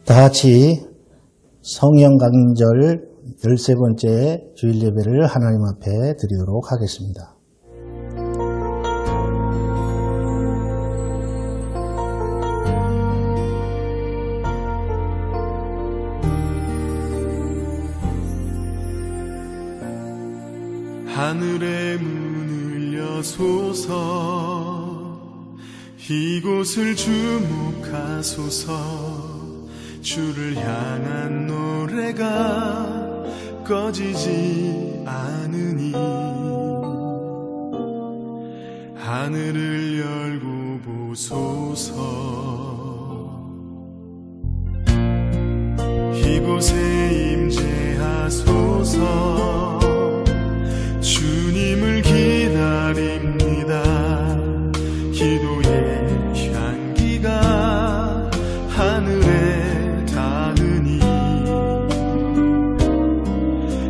다 같이 성령 강림절 13번째 주일 예배를 하나님 앞에 드리도록 하겠습니다. 하늘의 문을 여소서, 이곳을 주목하소서. 주를 향한 노래가 꺼지지 않으니 하늘을 열고 보소서. 이곳에 임재하소서. 주님을 기다립니다. 기도의 향기가 하늘에 닿으니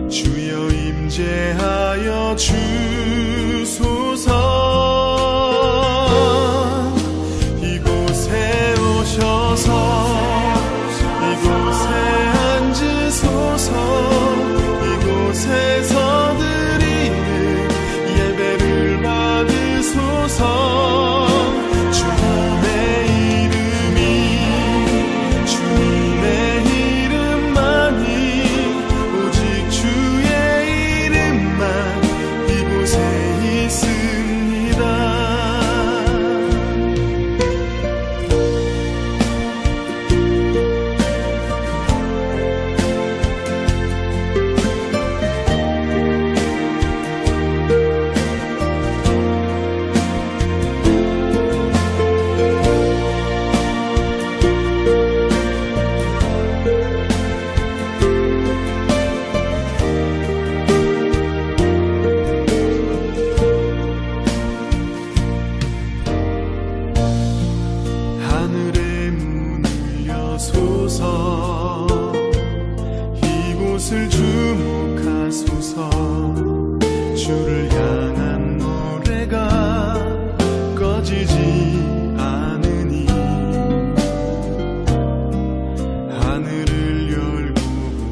주여 임재하여 주소서. 이곳에 오셔서 이곳에 앉으소서. 이곳에서 이곳을 주목하소서. 주를 향한 노래가 꺼지지 않으니 하늘을 열고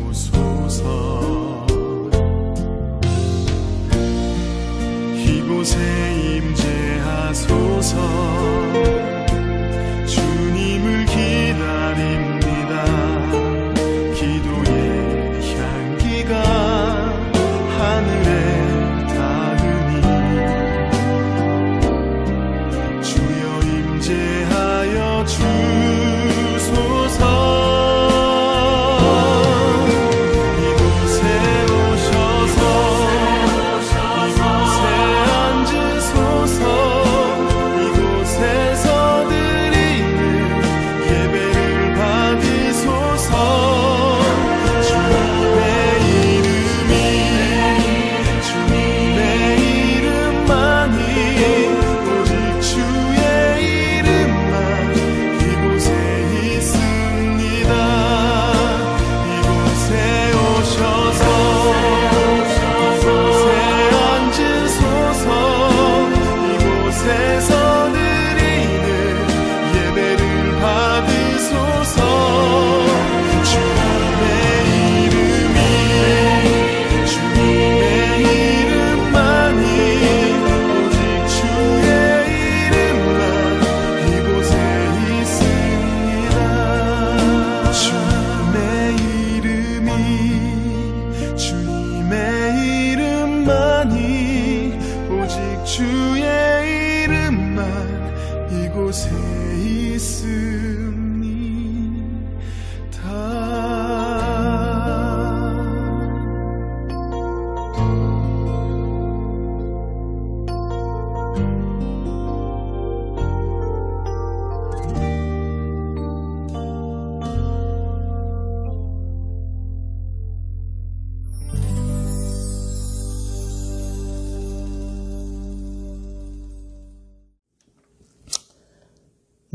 보소서. 이곳에 임재하소서. 주님을 기다립니다. 기도의 향기가 하늘에 닿으니 주여 임재하여 주소서. 이곳에 오셔서 이곳에 앉으소서. 이곳에서 드리는 예배를 받으소서. 주의 이름만 이곳에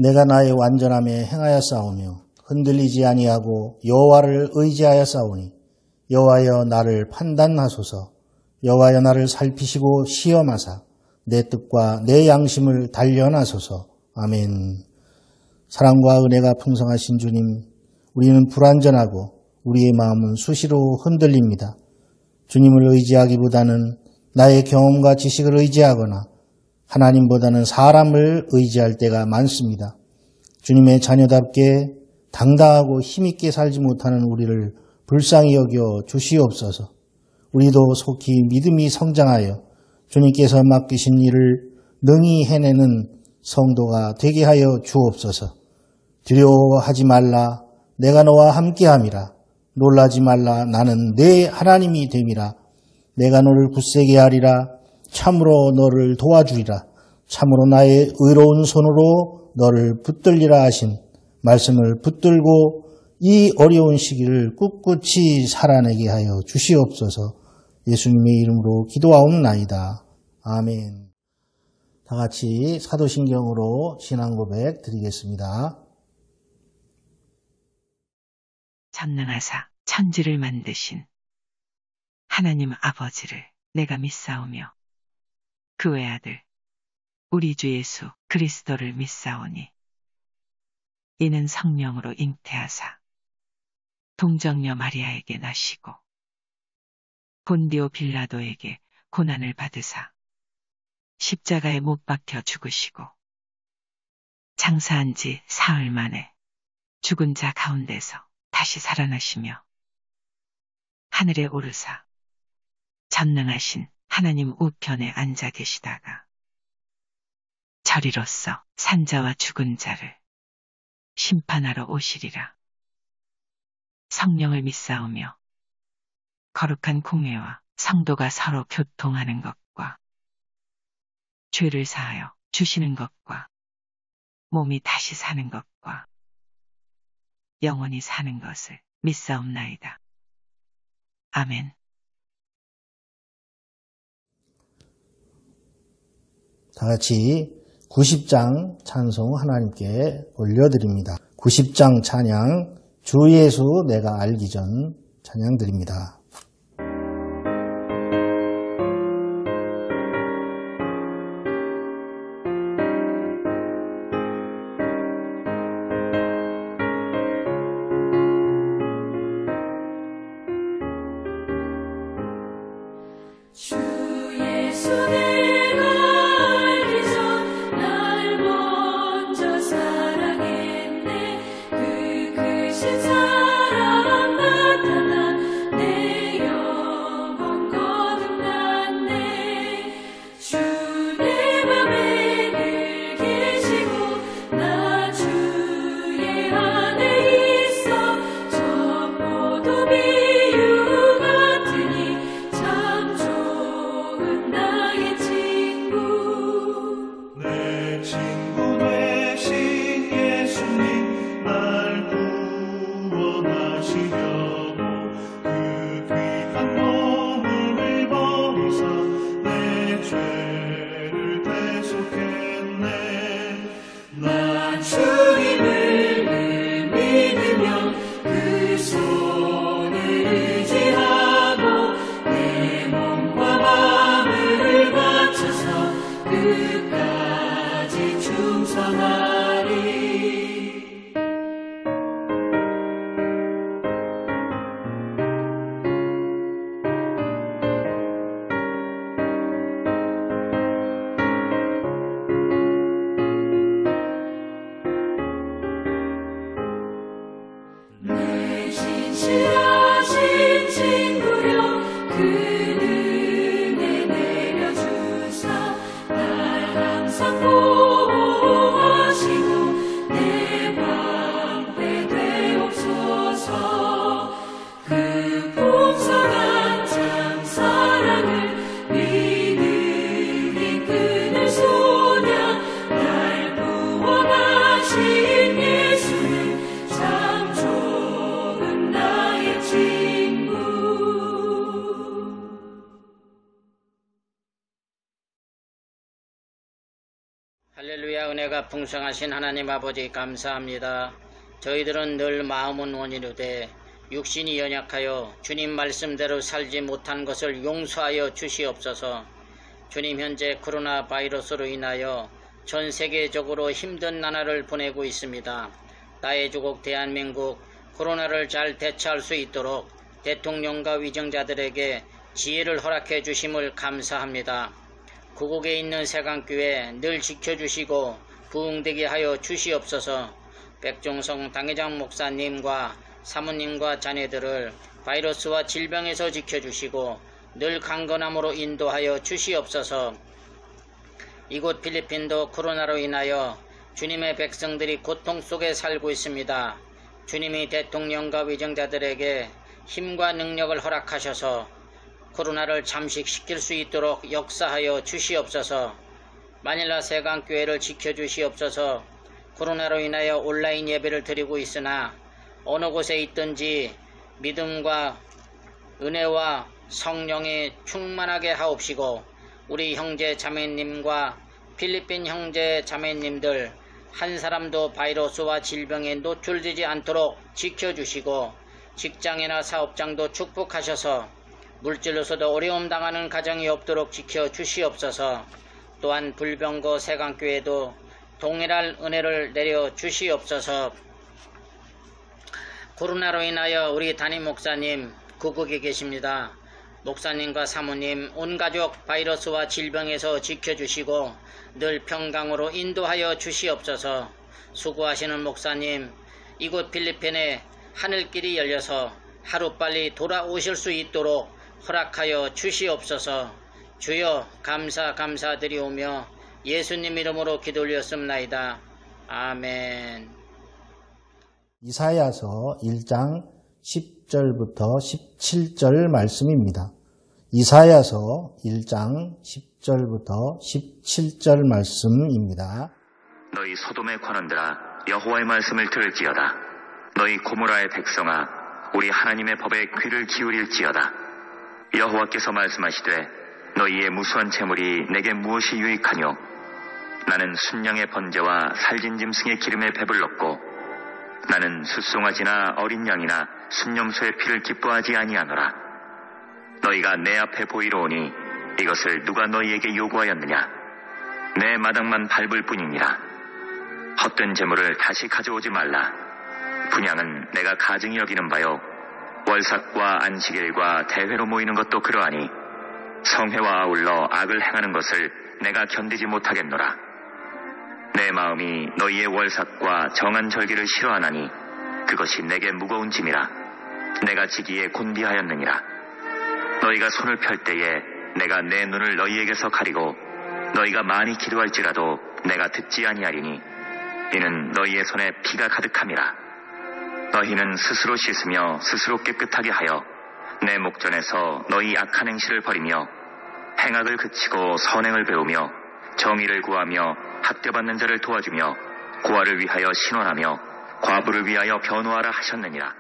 내가 나의 완전함에 행하여 싸우며 흔들리지 아니하고 여호와를 의지하여 싸우니 여호와여 나를 판단하소서. 여호와여 나를 살피시고 시험하사 내 뜻과 내 양심을 단련하소서. 아멘. 사랑과 은혜가 풍성하신 주님, 우리는 불완전하고 우리의 마음은 수시로 흔들립니다. 주님을 의지하기보다는 나의 경험과 지식을 의지하거나 하나님보다는 사람을 의지할 때가 많습니다. 주님의 자녀답게 당당하고 힘있게 살지 못하는 우리를 불쌍히 여겨 주시옵소서. 우리도 속히 믿음이 성장하여 주님께서 맡기신 일을 능히 해내는 성도가 되게 하여 주옵소서. 두려워하지 말라. 내가 너와 함께함이라. 놀라지 말라. 나는 내 하나님이 됨이라. 내가 너를 굳세게 하리라. 참으로 너를 도와주리라. 참으로 나의 의로운 손으로 너를 붙들리라 하신 말씀을 붙들고 이 어려운 시기를 꿋꿋이 살아내게 하여 주시옵소서. 예수님의 이름으로 기도하옵나이다. 아멘. 다 같이 사도신경으로 신앙 고백 드리겠습니다. 전능하사 천지를 만드신 하나님 아버지를 내가 믿사오며 그 외아들 우리 주 예수 그리스도를 믿사오니 이는 성령으로 잉태하사 동정녀 마리아에게 나시고 본디오 빌라도에게 고난을 받으사 십자가에 못 박혀 죽으시고 장사한 지 사흘 만에 죽은 자 가운데서 다시 살아나시며 하늘에 오르사 전능하신 하나님 우편에 앉아 계시다가 저리로서 산자와 죽은 자를 심판하러 오시리라. 성령을 믿사오며 거룩한 공회와 성도가 서로 교통하는 것과 죄를 사하여 주시는 것과 몸이 다시 사는 것과 영원히 사는 것을 믿사옵나이다. 아멘. 다 같이 90장 찬송 하나님께 올려드립니다. 90장 찬양 주 예수 내가 알기 전 찬양 드립니다. 주 예수 내가 알기 전 날 먼저 사랑했네. 그 크신 사랑 나타나 내 영혼 거듭났네. 주 내 맘에 늘 계시고 나 주의 안에 있어. 저 포도 비유 같으니 참 좋은 나의 친구. 내 친구 되신 예수님 날 구원하시려고 그 귀한 몸을 버리사 내 죄를 대속했네. 나 주님을 늘 믿으며 그 손을 의지하고 내 몸과 마음을 바쳐서 끝까지 충성하리. 내 진실하신 친구여 그 은혜 내려주사 날 항상 보호하시고 내 방패 되옵소서. 그 풍성한 참 사랑을 믿음이 끊을 소냐. 날 구원하신 예수는 참 좋은 나의 친구. 할렐루야. 은혜가 풍성하신 하나님 아버지 감사합니다. 저희들은 늘 마음은 원이르되 육신이 연약하여 주님 말씀대로 살지 못한 것을 용서하여 주시옵소서. 주님, 현재 코로나 바이러스로 인하여 전 세계적으로 힘든 나날을 보내고 있습니다. 나의 조국 대한민국 코로나를 잘 대처할 수 있도록 대통령과 위정자들에게 지혜를 허락해 주심을 감사합니다. 구국에 있는 세강교회 늘 지켜주시고 부흥되게 하여 주시옵소서. 백종성 당회장 목사님과 사모님과 자녀들을 바이러스와 질병에서 지켜주시고 늘 강건함으로 인도하여 주시옵소서. 이곳 필리핀도 코로나로 인하여 주님의 백성들이 고통 속에 살고 있습니다. 주님이 대통령과 위정자들에게 힘과 능력을 허락하셔서 코로나를 잠식시킬 수 있도록 역사하여 주시옵소서. 마닐라 세강교회를 지켜주시옵소서. 코로나로 인하여 온라인 예배를 드리고 있으나 어느 곳에 있든지 믿음과 은혜와 성령이 충만하게 하옵시고 우리 형제 자매님과 필리핀 형제 자매님들 한 사람도 바이러스와 질병에 노출되지 않도록 지켜주시고 직장이나 사업장도 축복하셔서 물질로서도 어려움 당하는 가정이 없도록 지켜주시옵소서. 또한 불병거 세강교회도 동일한 은혜를 내려 주시옵소서. 코로나로 인하여 우리 담임 목사님 구국에 계십니다. 목사님과 사모님 온 가족 바이러스와 질병에서 지켜주시고 늘 평강으로 인도하여 주시옵소서. 수고하시는 목사님 이곳 필리핀에 하늘길이 열려서 하루빨리 돌아오실 수 있도록 허락하여 주시옵소서. 주여 감사드리오며 예수님 이름으로 기도 올렸습나이다. 아멘. 이사야서 1장 10절부터 17절 말씀입니다. 이사야서 1장 10절부터 17절 말씀입니다. 너희 소돔의 관원들아 여호와의 말씀을 들을지어다. 너희 고모라의 백성아 우리 하나님의 법에 귀를 기울일지어다. 여호와께서 말씀하시되 너희의 무수한 재물이 내게 무엇이 유익하뇨. 나는 순양의 번제와 살진 짐승의 기름에 배불렀고 나는 숫송아지나 어린 양이나 순념소의 피를 기뻐하지 아니하노라. 너희가 내 앞에 보이러 오니 이것을 누가 너희에게 요구하였느냐. 내 마당만 밟을 뿐이니라. 헛된 재물을 다시 가져오지 말라. 분향은 내가 가증히 여기는 바요 월삭과 안식일과 대회로 모이는 것도 그러하니 성회와 아울러 악을 행하는 것을 내가 견디지 못하겠노라. 내 마음이 너희의 월삭과 정한 절기를 싫어하나니 그것이 내게 무거운 짐이라. 내가 지기에 곤비하였느니라. 너희가 손을 펼 때에 내가 내 눈을 너희에게서 가리고 너희가 많이 기도할지라도 내가 듣지 아니하리니 이는 너희의 손에 피가 가득함이라. 너희는 스스로 씻으며 스스로 깨끗하게 하여 내 목전에서 너희 악한 행실을 버리며 행악을 그치고 선행을 배우며 정의를 구하며 학대받는 자를 도와주며 고아를 위하여 신원하며 과부를 위하여 변호하라 하셨느니라.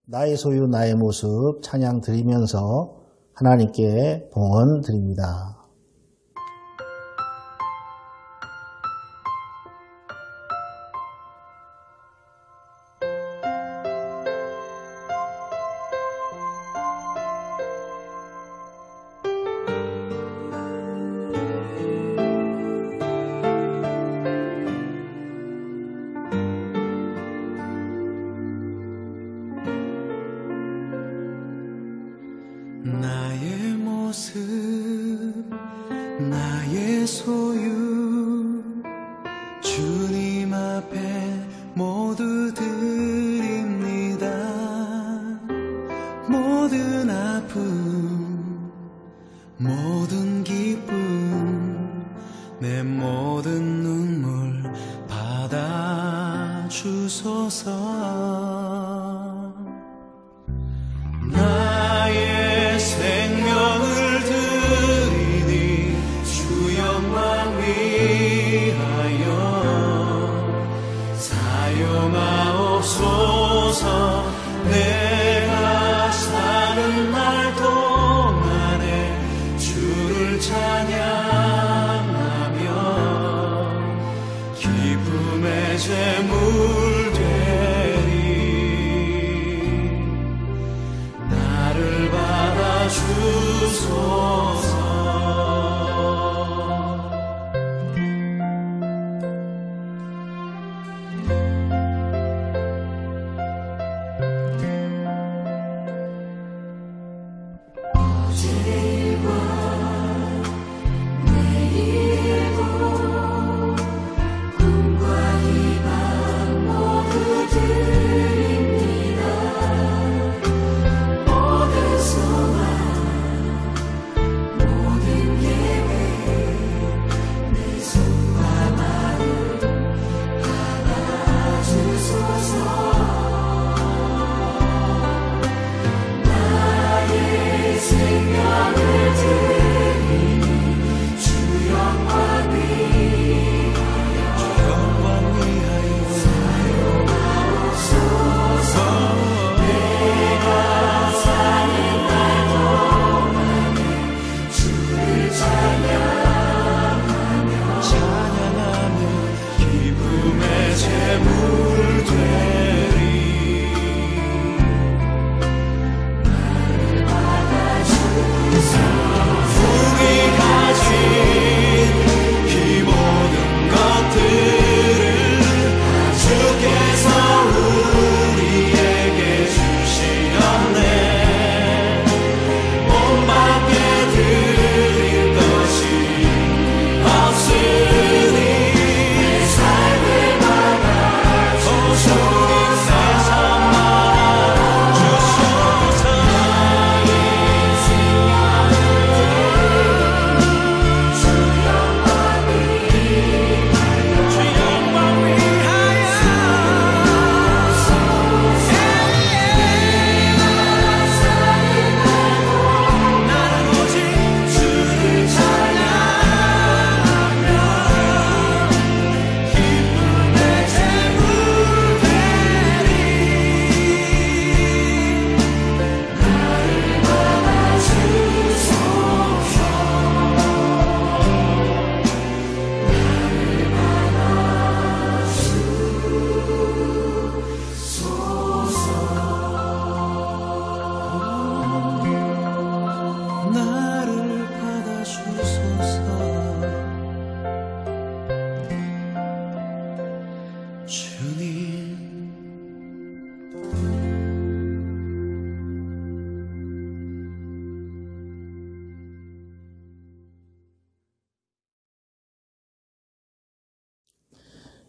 나의 소유 나의 모습 찬양 드리면서 하나님께 봉헌 드립니다. 나의 모습 나의 소유 주님 앞에 모두 드립니다. 모든 아픔 모든 기쁨 내 모든 눈물 받아주소서. 나의 생명을 드리니 주 영광 위하여 사용하옵소서. 내가 사는 날 동안에 주를 찬양하며 기쁨의 제물 되리. 나를 받아주소서.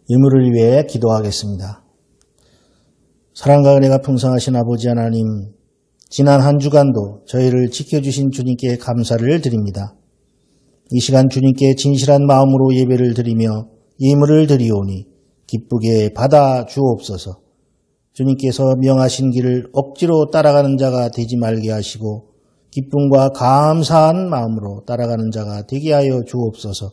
의무를 위해 기도하겠습니다. 사랑과 은혜가 풍성하신 아버지 하나님, 지난 한 주간도 저희를 지켜주신 주님께 감사를 드립니다. 이 시간 주님께 진실한 마음으로 예배를 드리며 예물을 드리오니 기쁘게 받아 주옵소서. 주님께서 명하신 길을 억지로 따라가는 자가 되지 말게 하시고 기쁨과 감사한 마음으로 따라가는 자가 되게 하여 주옵소서.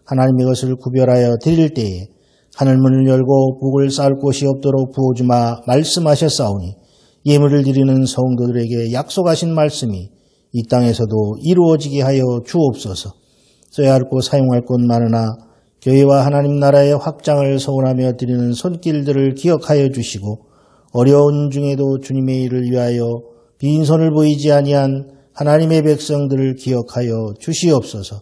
하나님의 것을 구별하여 드릴 때에 하늘문을 열고 복을 쌓을 곳이 없도록 부어주마 말씀하셨사오니 예물을 드리는 성도들에게 약속하신 말씀이 이 땅에서도 이루어지게 하여 주옵소서. 써야 할 곳 사용할 곳 많으나 교회와 하나님 나라의 확장을 소원하며 드리는 손길들을 기억하여 주시고 어려운 중에도 주님의 일을 위하여 빈손을 보이지 아니한 하나님의 백성들을 기억하여 주시옵소서.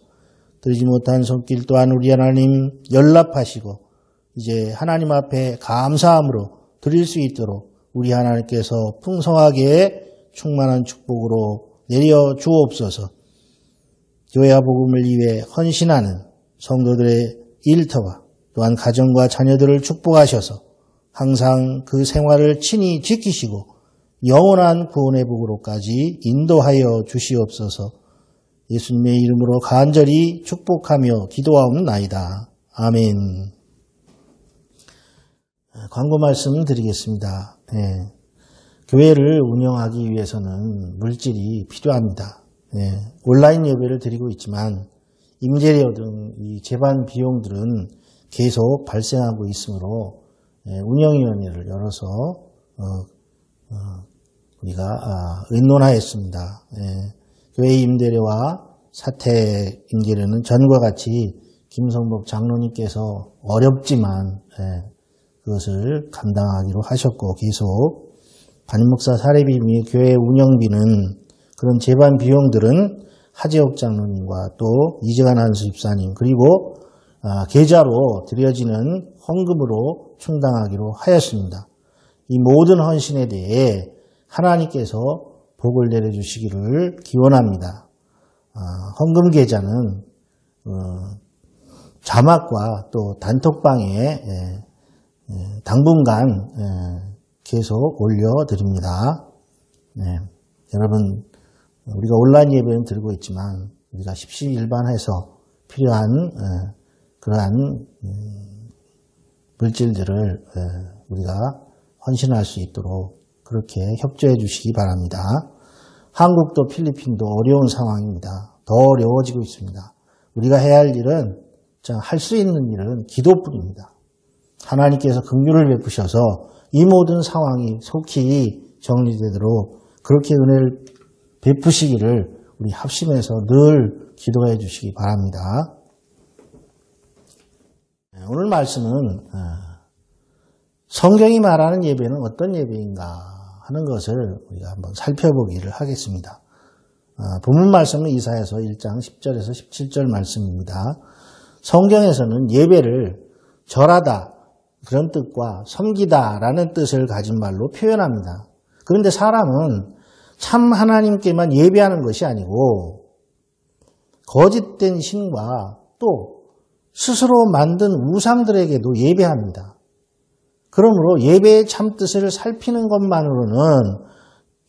드리지 못한 손길 또한 우리 하나님 연락하시고 이제 하나님 앞에 감사함으로 드릴 수 있도록 우리 하나님께서 풍성하게 충만한 축복으로 내려 주옵소서. 교회와 복음을 위해 헌신하는 성도들의 일터와 또한 가정과 자녀들을 축복하셔서 항상 그 생활을 친히 지키시고 영원한 구원의 복으로까지 인도하여 주시옵소서. 예수님의 이름으로 간절히 축복하며 기도하옵나이다. 아멘. 광고 말씀 드리겠습니다. 네. 교회를 운영하기 위해서는 물질이 필요합니다. 네. 온라인 예배를 드리고 있지만 임재료 등 이 재반 비용들은 계속 발생하고 있으므로 운영위원회를 열어서 우리가 의논하였습니다. 교회 임대료와 사택 임대료는 전과 같이 김성복 장로님께서 어렵지만 그것을 감당하기로 하셨고 계속 담임목사 사례비 및 교회 운영비는 그런 재반 비용들은 하재옥 장로님과 또 이재관 한수 집사님 그리고 계좌로 드려지는 헌금으로 충당하기로 하였습니다. 이 모든 헌신에 대해 하나님께서 복을 내려주시기를 기원합니다. 헌금 계좌는 자막과 또 단톡방에 당분간 계속 올려드립니다. 여러분 우리가 온라인 예배는 드리고 있지만 우리가 십시일반해서 필요한 그러한 물질들을 우리가 헌신할 수 있도록 그렇게 협조해 주시기 바랍니다. 한국도 필리핀도 어려운 상황입니다. 더 어려워지고 있습니다. 우리가 해야 할 일은 할 수 있는 일은 기도뿐입니다. 하나님께서 긍휼을 베푸셔서 이 모든 상황이 속히 정리되도록 그렇게 은혜를 베푸시기를 우리 합심해서 늘 기도해 주시기 바랍니다. 오늘 말씀은 성경이 말하는 예배는 어떤 예배인가 하는 것을 우리가 한번 살펴보기를 하겠습니다. 본문 말씀은 이사야서 1장 10절에서 17절 말씀입니다. 성경에서는 예배를 절하다 그런 뜻과 섬기다라는 뜻을 가진 말로 표현합니다. 그런데 사람은 참 하나님께만 예배하는 것이 아니고 거짓된 신과 또 스스로 만든 우상들에게도 예배합니다. 그러므로 예배의 참 뜻을 살피는 것만으로는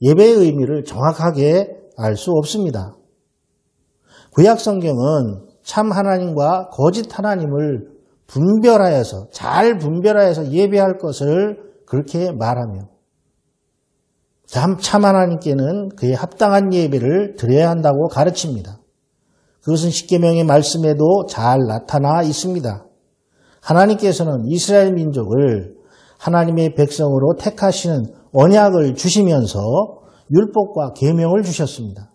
예배의 의미를 정확하게 알 수 없습니다. 구약 성경은 참 하나님과 거짓 하나님을 잘 분별하여서 예배할 것을 그렇게 말하며 참 하나님께는 그에 합당한 예배를 드려야 한다고 가르칩니다. 그것은 십계명의 말씀에도 잘 나타나 있습니다. 하나님께서는 이스라엘 민족을 하나님의 백성으로 택하시는 언약을 주시면서 율법과 계명을 주셨습니다.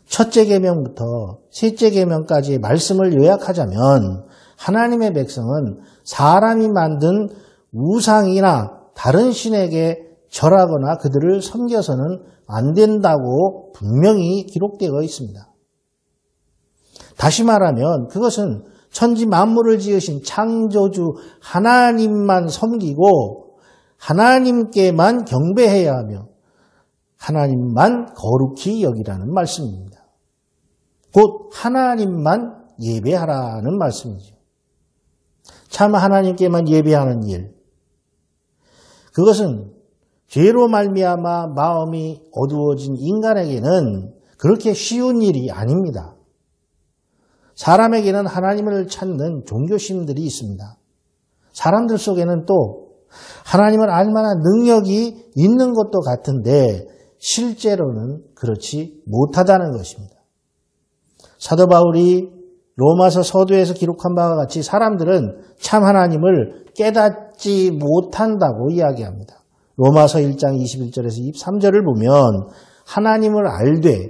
첫째 계명부터 셋째 계명까지의 말씀을 요약하자면 하나님의 백성은 사람이 만든 우상이나 다른 신에게 절하거나 그들을 섬겨서는 안 된다고 분명히 기록되어 있습니다. 다시 말하면 그것은 천지 만물을 지으신 창조주 하나님만 섬기고 하나님께만 경배해야 하며 하나님만 거룩히 여기라는 말씀입니다. 곧 하나님만 예배하라는 말씀이죠. 참 하나님께만 예배하는 일. 그것은 죄로 말미암아 마음이 어두워진 인간에게는 그렇게 쉬운 일이 아닙니다. 사람에게는 하나님을 찾는 종교심들이 있습니다. 사람들 속에는 또 하나님을 알 만한 능력이 있는 것도 같은데 실제로는 그렇지 못하다는 것입니다. 사도 바울이 로마서 서두에서 기록한 바와 같이 사람들은 참 하나님을 깨닫지 못한다고 이야기합니다. 로마서 1장 21절에서 23절을 보면 하나님을 알되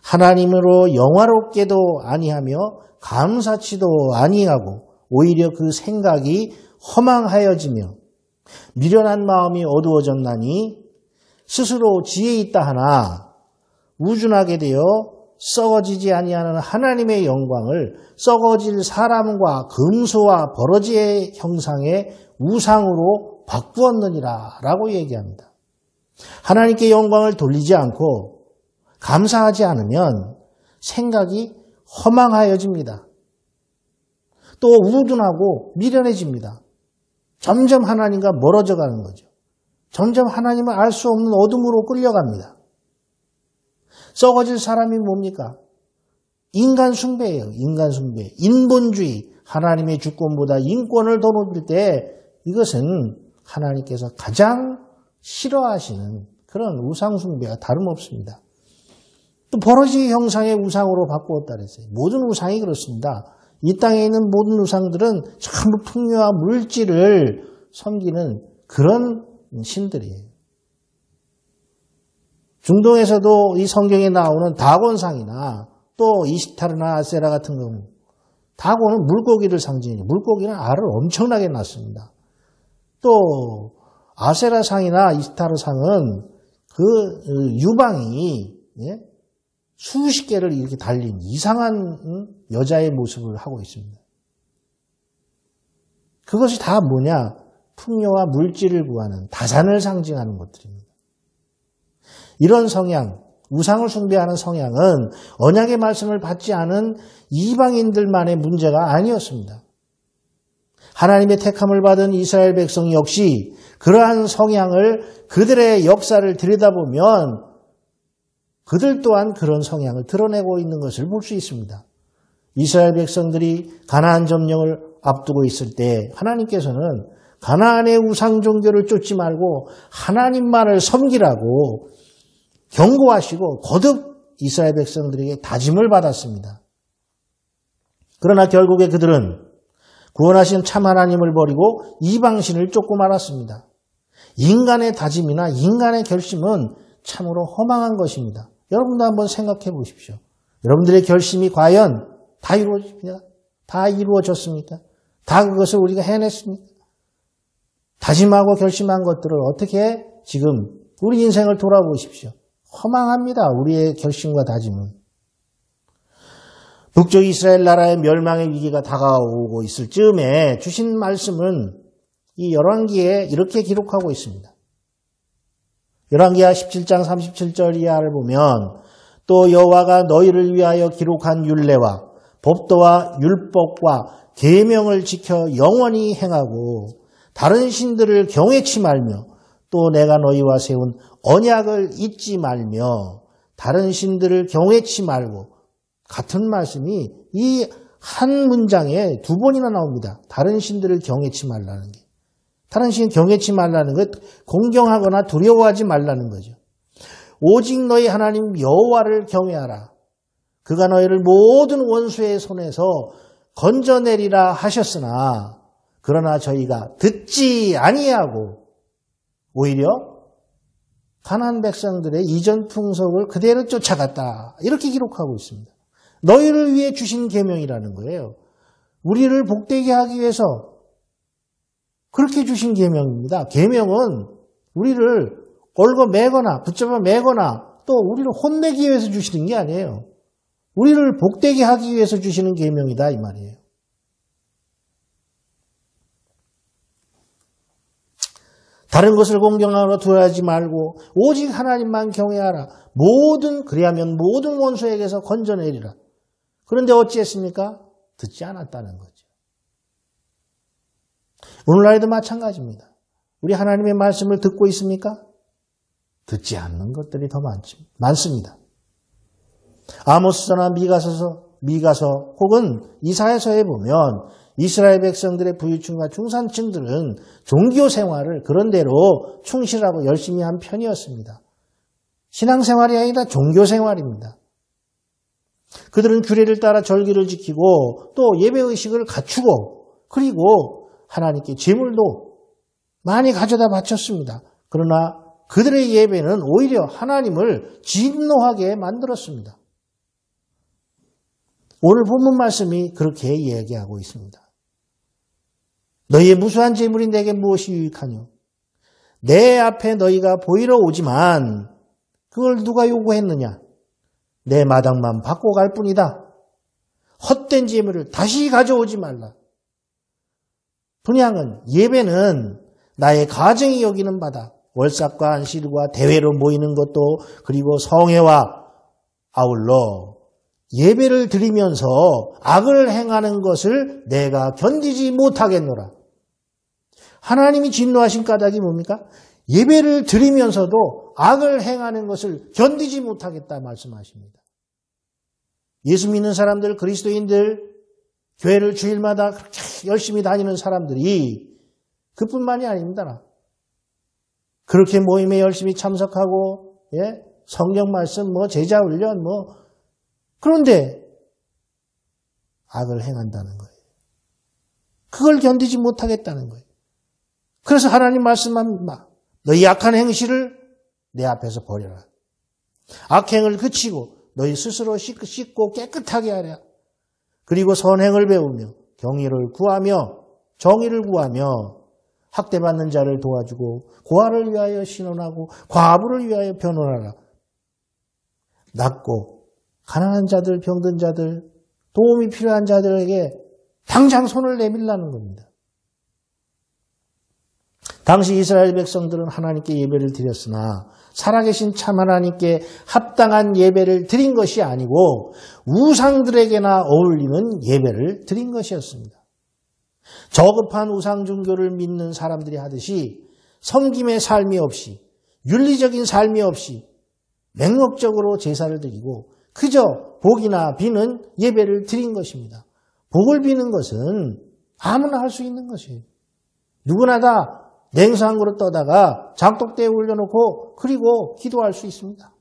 하나님으로 영화롭게도 아니하며 감사치도 아니하고 오히려 그 생각이 허망하여지며 미련한 마음이 어두워졌나니 스스로 지혜 있다 하나 우준하게 되어 썩어지지 아니하는 하나님의 영광을 썩어질 사람과 금수와 버러지의 형상의 우상으로 바꾸었느니라 라고 얘기합니다. 하나님께 영광을 돌리지 않고 감사하지 않으면 생각이 허망하여집니다. 또 우둔하고 미련해집니다. 점점 하나님과 멀어져 가는 거죠. 점점 하나님을 알 수 없는 어둠으로 끌려갑니다. 썩어질 사람이 뭡니까? 인간 숭배예요. 인간 숭배. 인본주의. 하나님의 주권보다 인권을 더 높일 때 이것은 하나님께서 가장 싫어하시는 그런 우상 숭배와 다름없습니다. 또 버러지 형상의 우상으로 바꾸었다 그랬어요. 모든 우상이 그렇습니다. 이 땅에 있는 모든 우상들은 전부 풍요와 물질을 섬기는 그런 신들이에요. 중동에서도 이 성경에 나오는 다곤상이나 또 이시타르나 아세라 같은 경우 다곤은 물고기를 상징해요. 물고기는 알을 엄청나게 낳습니다. 또 아세라상이나 이시타르상은 그 유방이 수십 개를 이렇게 달린 이상한 여자의 모습을 하고 있습니다. 그것이 다 뭐냐? 풍요와 물질을 구하는 다산을 상징하는 것들입니다. 이런 성향, 우상을 숭배하는 성향은 언약의 말씀을 받지 않은 이방인들만의 문제가 아니었습니다. 하나님의 택함을 받은 이스라엘 백성 역시 그러한 성향을 그들의 역사를 들여다보면 그들 또한 그런 성향을 드러내고 있는 것을 볼 수 있습니다. 이스라엘 백성들이 가나안 점령을 앞두고 있을 때 하나님께서는 가나안의 우상 종교를 쫓지 말고 하나님만을 섬기라고 경고하시고 거듭 이스라엘 백성들에게 다짐을 받았습니다. 그러나 결국에 그들은 구원하신 참 하나님을 버리고 이방신을 쫓고 말았습니다. 인간의 다짐이나 인간의 결심은 참으로 허망한 것입니다. 여러분도 한번 생각해 보십시오. 여러분들의 결심이 과연 다 이루어집니까? 다 이루어졌습니까? 다 그것을 우리가 해냈습니까? 다짐하고 결심한 것들을 어떻게 지금 우리 인생을 돌아보십시오. 허망합니다. 우리의 결심과 다짐은. 북쪽 이스라엘 나라의 멸망의 위기가 다가오고 있을 즈음에 주신 말씀은 이 열왕기에 이렇게 기록하고 있습니다. 열왕기하 17장 37절 이하를 보면 또 여호와가 너희를 위하여 기록한 율례와 법도와 율법과 계명을 지켜 영원히 행하고 다른 신들을 경외치 말며 또 내가 너희와 세운 언약을 잊지 말며 다른 신들을 경외치 말고 같은 말씀이 이 한 문장에 두 번이나 나옵니다. 다른 신들을 경외치 말라는 게. 다른 신 경외치 말라는 것, 공경하거나 두려워하지 말라는 거죠. 오직 너희 하나님 여호와를 경외하라. 그가 너희를 모든 원수의 손에서 건져내리라 하셨으나 그러나 저희가 듣지 아니하고 오히려 가나안 백성들의 이전 풍속을 그대로 쫓아갔다. 이렇게 기록하고 있습니다. 너희를 위해 주신 계명이라는 거예요. 우리를 복되게 하기 위해서 그렇게 주신 계명입니다. 계명은 우리를 걸고 매거나 붙잡아 매거나 또 우리를 혼내기 위해서 주시는 게 아니에요. 우리를 복되게 하기 위해서 주시는 계명이다 이 말이에요. 다른 것을 공경하러 두려워하지 말고 오직 하나님만 경외하라. 그리하면 모든 원수에게서 건져내리라. 그런데 어찌했습니까? 듣지 않았다는 거죠. 오늘날에도 마찬가지입니다. 우리 하나님의 말씀을 듣고 있습니까? 듣지 않는 것들이 더 많습니다. 아모스서나 미가서 혹은 이사야서에 보면 이스라엘 백성들의 부유층과 중산층들은 종교 생활을 그런대로 충실하고 열심히 한 편이었습니다. 신앙생활이 아니라 종교 생활입니다. 그들은 규례를 따라 절기를 지키고 또 예배의식을 갖추고 그리고 하나님께 제물도 많이 가져다 바쳤습니다. 그러나 그들의 예배는 오히려 하나님을 진노하게 만들었습니다. 오늘 본문 말씀이 그렇게 이야기하고 있습니다. 너희의 무수한 재물이 내게 무엇이 유익하뇨? 내 앞에 너희가 보이러 오지만 그걸 누가 요구했느냐? 내 마당만 받고 갈 뿐이다. 헛된 재물을 다시 가져오지 말라. 분향은 예배는 나의 가정이 여기는 바다. 월삭과 안식일과 대회로 모이는 것도 그리고 성회와 아울러 예배를 드리면서 악을 행하는 것을 내가 견디지 못하겠노라. 하나님이 진노하신 까닭이 뭡니까? 예배를 드리면서도 악을 행하는 것을 견디지 못하겠다 말씀하십니다. 예수 믿는 사람들, 그리스도인들, 교회를 주일마다 그렇게 열심히 다니는 사람들이 그뿐만이 아닙니다. 그렇게 모임에 열심히 참석하고 성경 말씀, 제자 훈련, 그런데 악을 행한다는 거예요. 그걸 견디지 못하겠다는 거예요. 그래서 하나님 말씀합니다. 너희 악한 행실을 내 앞에서 버려라. 악행을 그치고 너희 스스로 씻고 깨끗하게 하라. 그리고 선행을 배우며 경의를 구하며 정의를 구하며 학대받는 자를 도와주고 고아를 위하여 신원하고 과부를 위하여 변호하라. 낮고 가난한 자들, 병든 자들, 도움이 필요한 자들에게 당장 손을 내밀라는 겁니다. 당시 이스라엘 백성들은 하나님께 예배를 드렸으나 살아계신 참 하나님께 합당한 예배를 드린 것이 아니고 우상들에게나 어울리는 예배를 드린 것이었습니다. 저급한 우상 종교를 믿는 사람들이 하듯이 섬김의 삶이 없이 윤리적인 삶이 없이 맹목적으로 제사를 드리고 그저 복이나 비는 예배를 드린 것입니다. 복을 비는 것은 아무나 할 수 있는 것이에요. 누구나 다 냉수 한 그릇 떠다가 장독대에 올려놓고 그리고 기도할 수 있습니다.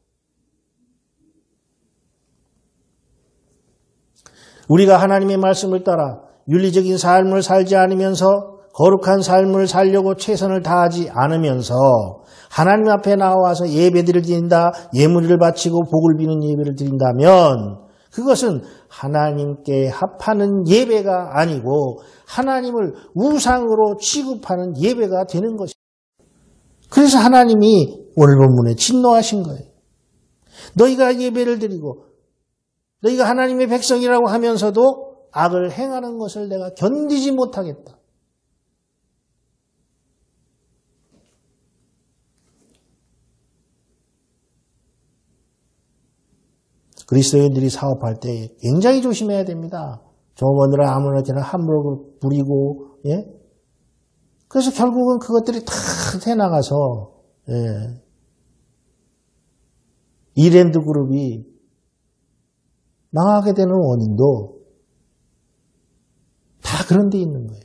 우리가 하나님의 말씀을 따라 윤리적인 삶을 살지 않으면서 거룩한 삶을 살려고 최선을 다하지 않으면서 하나님 앞에 나와서 예배들을 드린다, 예물을 바치고 복을 비는 예배를 드린다면 그것은 하나님께 합하는 예배가 아니고 하나님을 우상으로 취급하는 예배가 되는 것입니다. 그래서 하나님이 오늘 본문에 진노하신 거예요. 너희가 예배를 드리고 너희가 하나님의 백성이라고 하면서도 악을 행하는 것을 내가 견디지 못하겠다. 그리스도인들이 사업할 때 굉장히 조심해야 됩니다. 종업원들은 아무렇게나 함부로 부리고, 그래서 결국은 그것들이 다 새나가서, 이랜드 그룹이 망하게 되는 원인도 다 그런 데 있는 거예요.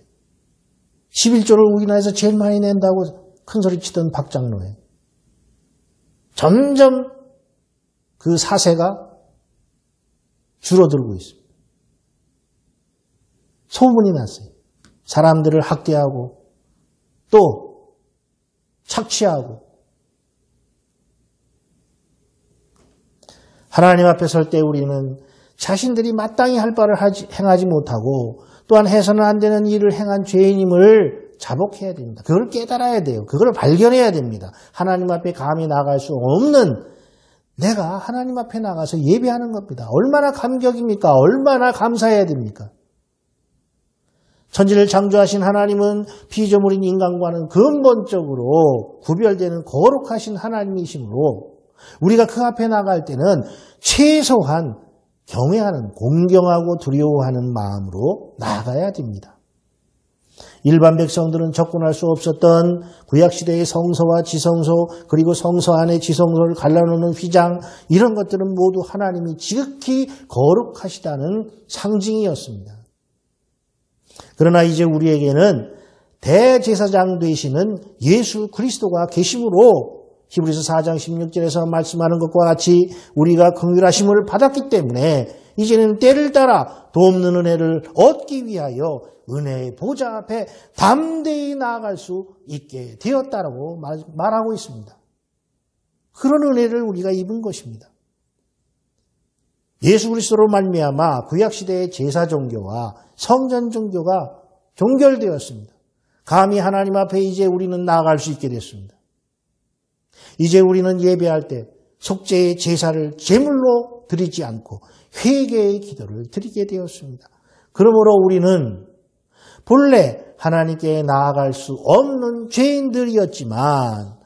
11조를 우리나라에서 제일 많이 낸다고 큰소리 치던 박장로에 점점 그 사세가 줄어들고 있습니다. 소문이 났어요. 사람들을 학대하고 또 착취하고 하나님 앞에 설 때 우리는 자신들이 마땅히 할 바를 행하지 못하고 또한 해서는 안 되는 일을 행한 죄인임을 자복해야 됩니다. 그걸 깨달아야 돼요. 그걸 발견해야 됩니다. 하나님 앞에 감히 나갈 수 없는 내가 하나님 앞에 나가서 예배하는 겁니다. 얼마나 감격입니까? 얼마나 감사해야 됩니까? 천지를 창조하신 하나님은 피조물인 인간과는 근본적으로 구별되는 거룩하신 하나님이시므로 우리가 그 앞에 나갈 때는 최소한 경외하는, 공경하고 두려워하는 마음으로 나아가야 됩니다. 일반 백성들은 접근할 수 없었던 구약시대의 성소와 지성소, 그리고 성소 안에 지성소를 갈라놓는 휘장, 이런 것들은 모두 하나님이 지극히 거룩하시다는 상징이었습니다. 그러나 이제 우리에게는 대제사장 되시는 예수 그리스도가 계심으로 히브리서 4장 16절에서 말씀하는 것과 같이 우리가 긍휼하심을 받았기 때문에 이제는 때를 따라 돕는 은혜를 얻기 위하여 은혜의 보좌 앞에 담대히 나아갈 수 있게 되었다라고 말하고 있습니다. 그런 은혜를 우리가 입은 것입니다. 예수 그리스도로 말미암아 구약시대의 제사 종교와 성전 종교가 종결되었습니다. 감히 하나님 앞에 이제 우리는 나아갈 수 있게 됐습니다. 이제 우리는 예배할 때 속죄의 제사를 제물로 드리지 않고 회개의 기도를 드리게 되었습니다. 그러므로 우리는 본래 하나님께 나아갈 수 없는 죄인들이었지만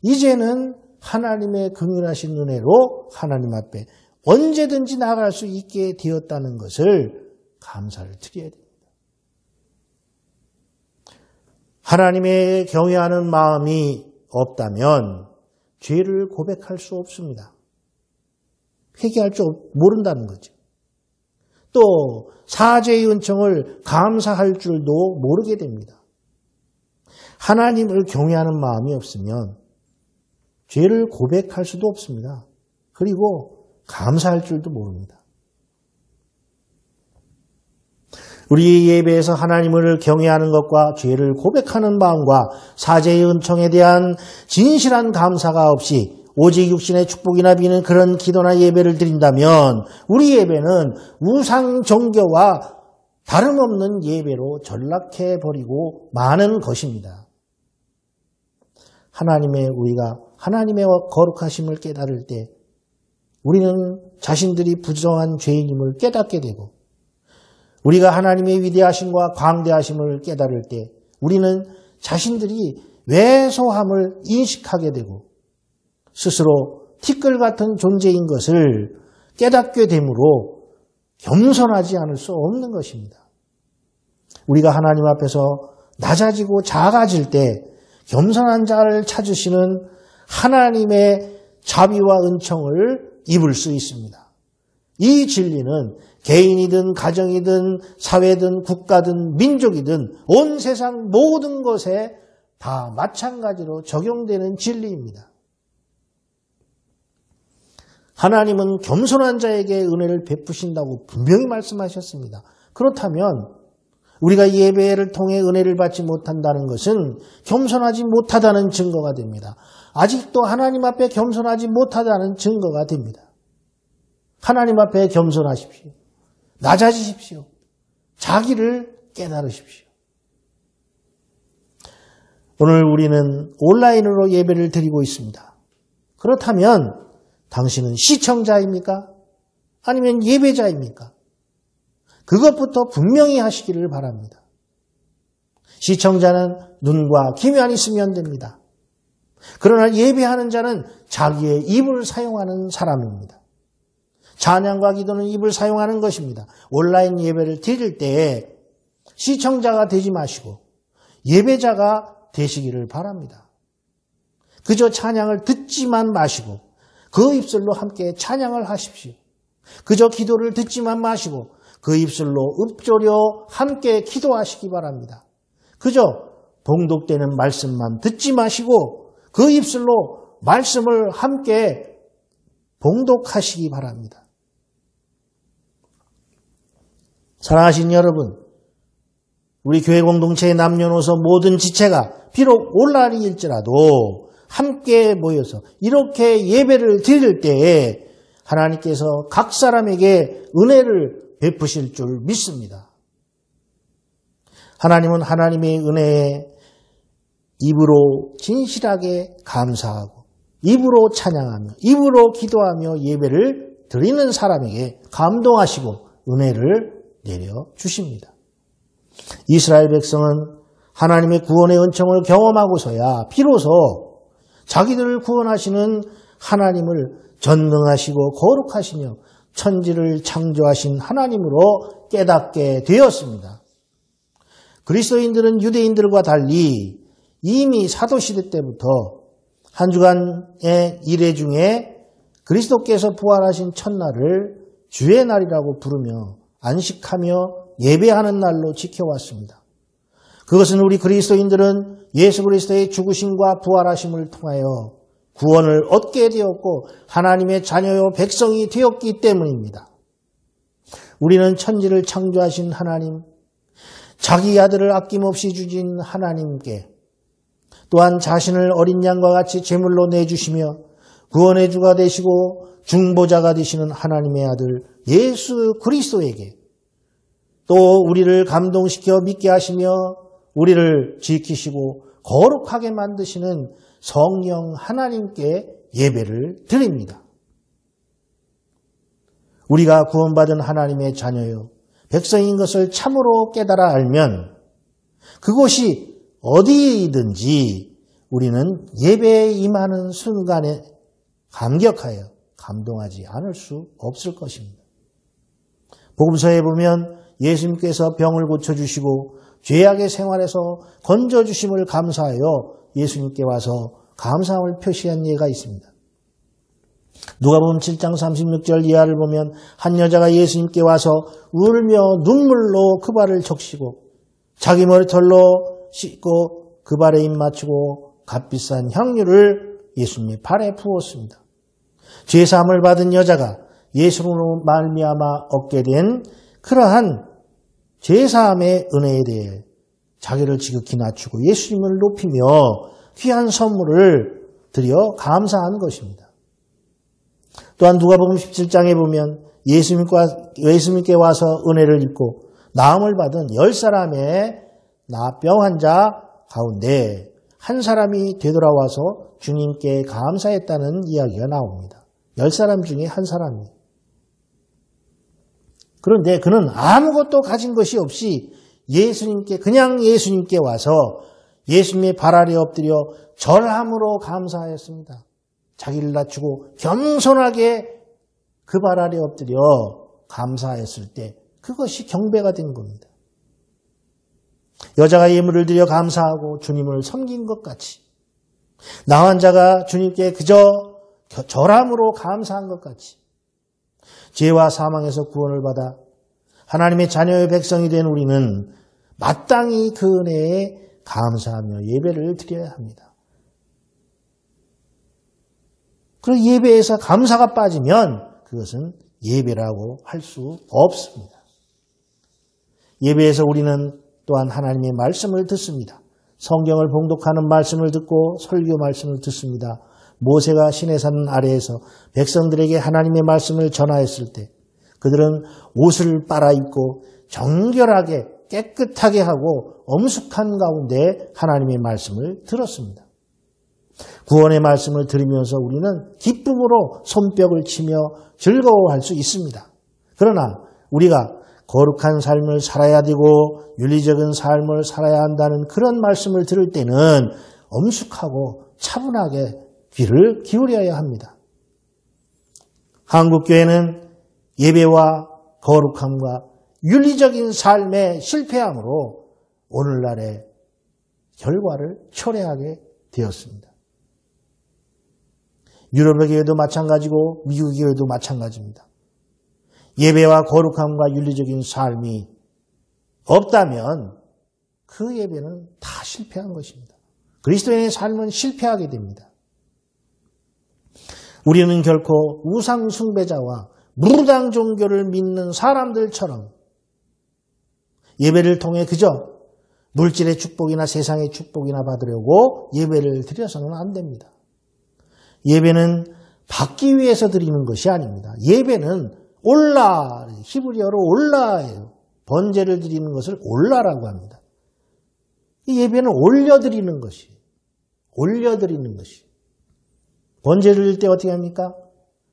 이제는 하나님의 긍휼하신 은혜로 하나님 앞에 언제든지 나아갈 수 있게 되었다는 것을 감사를 드려야 됩니다. 하나님의 경외하는 마음이 없다면 죄를 고백할 수 없습니다. 회개할 줄 모른다는 거죠. 또 사죄의 은총을 감사할 줄도 모르게 됩니다. 하나님을 경외하는 마음이 없으면 죄를 고백할 수도 없습니다. 그리고 감사할 줄도 모릅니다. 우리 예배에서 하나님을 경외하는 것과 죄를 고백하는 마음과 사죄의 은총에 대한 진실한 감사가 없이 오직 육신의 축복이나 비는 그런 기도나 예배를 드린다면 우리 예배는 우상 종교와 다름없는 예배로 전락해버리고 마는 것입니다. 우리가 하나님의 거룩하심을 깨달을 때 우리는 자신들이 부정한 죄인임을 깨닫게 되고 우리가 하나님의 위대하심과 광대하심을 깨달을 때 우리는 자신들이 왜소함을 인식하게 되고 스스로 티끌 같은 존재인 것을 깨닫게 되므로 겸손하지 않을 수 없는 것입니다. 우리가 하나님 앞에서 낮아지고 작아질 때 겸손한 자를 찾으시는 하나님의 자비와 은총을 입을 수 있습니다. 이 진리는 개인이든 가정이든 사회든 국가든 민족이든 온 세상 모든 것에 다 마찬가지로 적용되는 진리입니다. 하나님은 겸손한 자에게 은혜를 베푸신다고 분명히 말씀하셨습니다. 그렇다면 우리가 예배를 통해 은혜를 받지 못한다는 것은 겸손하지 못하다는 증거가 됩니다. 아직도 하나님 앞에 겸손하지 못하다는 증거가 됩니다. 하나님 앞에 겸손하십시오. 낮아지십시오. 자기를 깨달으십시오. 오늘 우리는 온라인으로 예배를 드리고 있습니다. 그렇다면 당신은 시청자입니까? 아니면 예배자입니까? 그것부터 분명히 하시기를 바랍니다. 시청자는 눈과 귀만 있으면 됩니다. 그러나 예배하는 자는 자기의 입을 사용하는 사람입니다. 찬양과 기도는 입을 사용하는 것입니다. 온라인 예배를 드릴 때 시청자가 되지 마시고 예배자가 되시기를 바랍니다. 그저 찬양을 듣지만 마시고 그 입술로 함께 찬양을 하십시오. 그저 기도를 듣지만 마시고 그 입술로 읊조려 함께 기도하시기 바랍니다. 그저 봉독되는 말씀만 듣지 마시고 그 입술로 말씀을 함께 봉독하시기 바랍니다. 사랑하신 여러분, 우리 교회 공동체의 남녀노소 모든 지체가 비록 온라인일지라도 함께 모여서 이렇게 예배를 드릴 때에 하나님께서 각 사람에게 은혜를 베푸실 줄 믿습니다. 하나님은 하나님의 은혜에 입으로 진실하게 감사하고 입으로 찬양하며 입으로 기도하며 예배를 드리는 사람에게 감동하시고 은혜를 내려주십니다. 이스라엘 백성은 하나님의 구원의 은총을 경험하고서야 비로소 자기들을 구원하시는 하나님을 전능하시고 거룩하시며 천지를 창조하신 하나님으로 깨닫게 되었습니다. 그리스도인들은 유대인들과 달리 이미 사도시대 때부터 한 주간의 일회 중에 그리스도께서 부활하신 첫날을 주의 날이라고 부르며 안식하며 예배하는 날로 지켜왔습니다. 그것은 우리 그리스도인들은 예수 그리스도의 죽으심과 부활하심을 통하여 구원을 얻게 되었고 하나님의 자녀요 백성이 되었기 때문입니다. 우리는 천지를 창조하신 하나님, 자기 아들을 아낌없이 주신 하나님께 또한 자신을 어린 양과 같이 제물로 내주시며 구원의 주가 되시고 중보자가 되시는 하나님의 아들 예수 그리스도에게 또 우리를 감동시켜 믿게 하시며 우리를 지키시고 거룩하게 만드시는 성령 하나님께 예배를 드립니다. 우리가 구원받은 하나님의 자녀요 백성인 것을 참으로 깨달아 알면 그곳이 어디이든지 우리는 예배에 임하는 순간에 감격하여 감동하지 않을 수 없을 것입니다. 복음서에 보면 예수님께서 병을 고쳐주시고 죄악의 생활에서 건져주심을 감사하여 예수님께 와서 감사함을 표시한 예가 있습니다. 누가복음 7장 36절 이하를 보면 한 여자가 예수님께 와서 울며 눈물로 그 발을 적시고 자기 머리털로 씻고 그 발에 입 맞추고 값비싼 향유를 예수님의 발에 부었습니다. 죄사함을 받은 여자가 예수로 말미암아 얻게 된 그러한 죄사함의 은혜에 대해 자기를 지극히 낮추고 예수님을 높이며 귀한 선물을 드려 감사한 것입니다. 또한 누가복음 17장에 보면 예수님께 와서 은혜를 입고 나음을 받은 10사람의 나병 환자 가운데 한 사람이 되돌아와서 주님께 감사했다는 이야기가 나옵니다. 10사람 중에 한 사람입니다. 그런데 그는 아무것도 가진 것이 없이 그냥 예수님께 와서 예수님의 발 아래 엎드려 절함으로 감사하였습니다. 자기를 낮추고 겸손하게 그 발 아래 엎드려 감사했을 때 그것이 경배가 된 겁니다. 여자가 예물을 드려 감사하고 주님을 섬긴 것 같이 나 환자가 주님께 그저 절함으로 감사한 것 같이 죄와 사망에서 구원을 받아 하나님의 자녀의 백성이 된 우리는 마땅히 그 은혜에 감사하며 예배를 드려야 합니다. 그리고 예배에서 감사가 빠지면 그것은 예배라고 할 수 없습니다. 예배에서 우리는 또한 하나님의 말씀을 듣습니다. 성경을 봉독하는 말씀을 듣고 설교 말씀을 듣습니다. 모세가 시내산 아래에서 백성들에게 하나님의 말씀을 전하였을 때 그들은 옷을 빨아입고 정결하게 깨끗하게 하고 엄숙한 가운데 하나님의 말씀을 들었습니다. 구원의 말씀을 들으면서 우리는 기쁨으로 손뼉을 치며 즐거워할 수 있습니다. 그러나 우리가 거룩한 삶을 살아야 되고 윤리적인 삶을 살아야 한다는 그런 말씀을 들을 때는 엄숙하고 차분하게 귀를 기울여야 합니다. 한국교회는 예배와 거룩함과 윤리적인 삶의 실패함으로 오늘날의 결과를 초래하게 되었습니다. 유럽의 교회도 마찬가지고 미국 교회도 마찬가지입니다. 예배와 거룩함과 윤리적인 삶이 없다면 그 예배는 다 실패한 것입니다. 그리스도인의 삶은 실패하게 됩니다. 우리는 결코 우상 숭배자와 무당 종교를 믿는 사람들처럼 예배를 통해 그저 물질의 축복이나 세상의 축복이나 받으려고 예배를 드려서는 안 됩니다. 예배는 받기 위해서 드리는 것이 아닙니다. 예배는 올라, 히브리어로 올라예요. 번제를 드리는 것을 올라라고 합니다. 이 예배는 올려드리는 것이, 올려드리는 것이. 번제를 드릴 때 어떻게 합니까?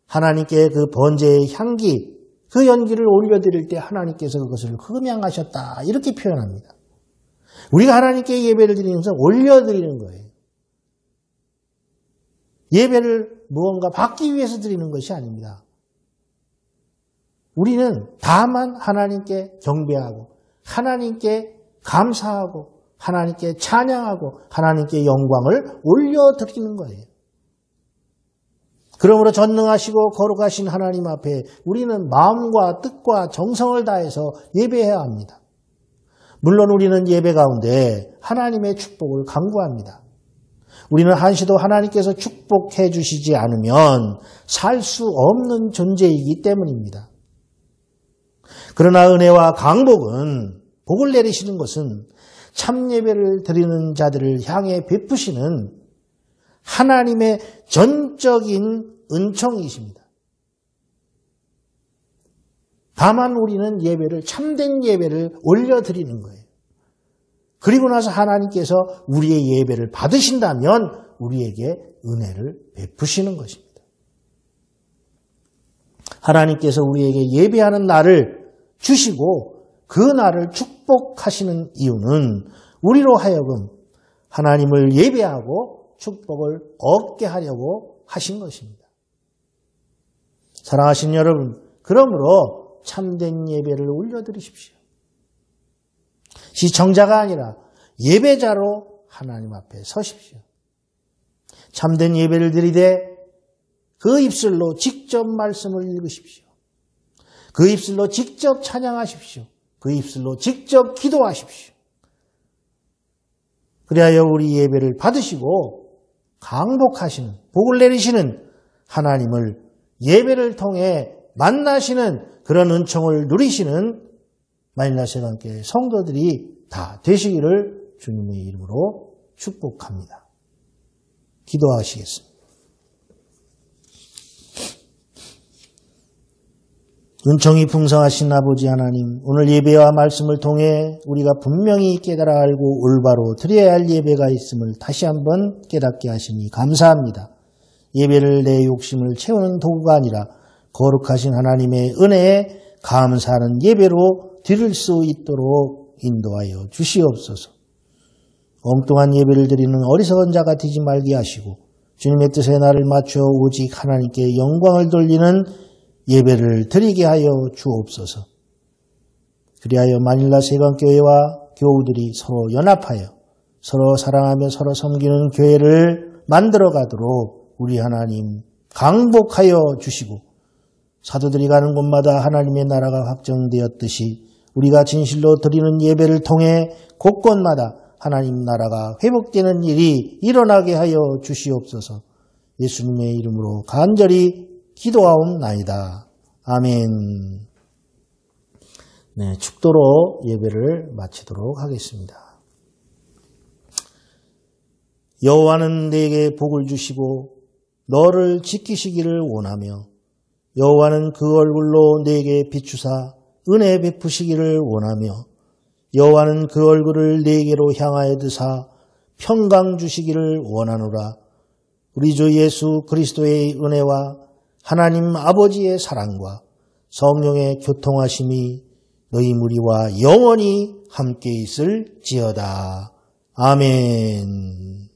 하나님께 그 번제의 향기, 그 연기를 올려드릴 때 하나님께서 그것을 흠양하셨다. 이렇게 표현합니다. 우리가 하나님께 예배를 드리는 것은 올려드리는 거예요. 예배를 무언가 받기 위해서 드리는 것이 아닙니다. 우리는 다만 하나님께 경배하고 하나님께 감사하고 하나님께 찬양하고 하나님께 영광을 올려드리는 거예요. 그러므로 전능하시고 거룩하신 하나님 앞에 우리는 마음과 뜻과 정성을 다해서 예배해야 합니다. 물론 우리는 예배 가운데 하나님의 축복을 간구합니다. 우리는 한시도 하나님께서 축복해 주시지 않으면 살 수 없는 존재이기 때문입니다. 그러나 은혜와 강복은, 복을 내리시는 것은 참 예배를 드리는 자들을 향해 베푸시는 하나님의 전적인 은총이십니다. 다만 우리는 예배를, 참된 예배를 올려드리는 거예요. 그리고 나서 하나님께서 우리의 예배를 받으신다면 우리에게 은혜를 베푸시는 것입니다. 하나님께서 우리에게 예배하는 날을 주시고 그 날을 축복하시는 이유는 우리로 하여금 하나님을 예배하고 축복을 얻게 하려고 하신 것입니다. 사랑하신 여러분, 그러므로 참된 예배를 올려드리십시오. 시청자가 아니라 예배자로 하나님 앞에 서십시오. 참된 예배를 드리되 그 입술로 직접 말씀을 읽으십시오. 그 입술로 직접 찬양하십시오. 그 입술로 직접 기도하십시오. 그리하여 우리 예배를 받으시고 강복하시는, 복을 내리시는 하나님을 예배를 통해 만나시는 그런 은총을 누리시는 마닐라 세관교회 성도들이 다 되시기를 주님의 이름으로 축복합니다. 기도하시겠습니다. 은총이 풍성하신 아버지 하나님, 오늘 예배와 말씀을 통해 우리가 분명히 깨달아 알고 올바로 드려야 할 예배가 있음을 다시 한번 깨닫게 하시니 감사합니다. 예배를 내 욕심을 채우는 도구가 아니라 거룩하신 하나님의 은혜에 감사하는 예배로 드릴 수 있도록 인도하여 주시옵소서. 엉뚱한 예배를 드리는 어리석은 자가 되지 말게 하시고 주님의 뜻에 나를 맞춰 오직 하나님께 영광을 돌리는 예배를 드리게 하여 주옵소서. 그리하여 마닐라 세관교회와 교우들이 서로 연합하여 서로 사랑하며 서로 섬기는 교회를 만들어가도록 우리 하나님 강복하여 주시고 사도들이 가는 곳마다 하나님의 나라가 확정되었듯이 우리가 진실로 드리는 예배를 통해 곳곳마다 하나님 나라가 회복되는 일이 일어나게 하여 주시옵소서. 예수님의 이름으로 간절히 기도하옵나이다. 아멘. 네, 축도로 예배를 마치도록 하겠습니다. 여호와는 내게 복을 주시고 너를 지키시기를 원하며 여호와는 그 얼굴로 내게 비추사 은혜 베푸시기를 원하며 여호와는 그 얼굴을 내게로 향하여 드사 평강 주시기를 원하노라. 우리 주 예수 그리스도의 은혜와 하나님 아버지의 사랑과 성령의 교통하심이 너희 무리와 영원히 함께 있을지어다. 아멘.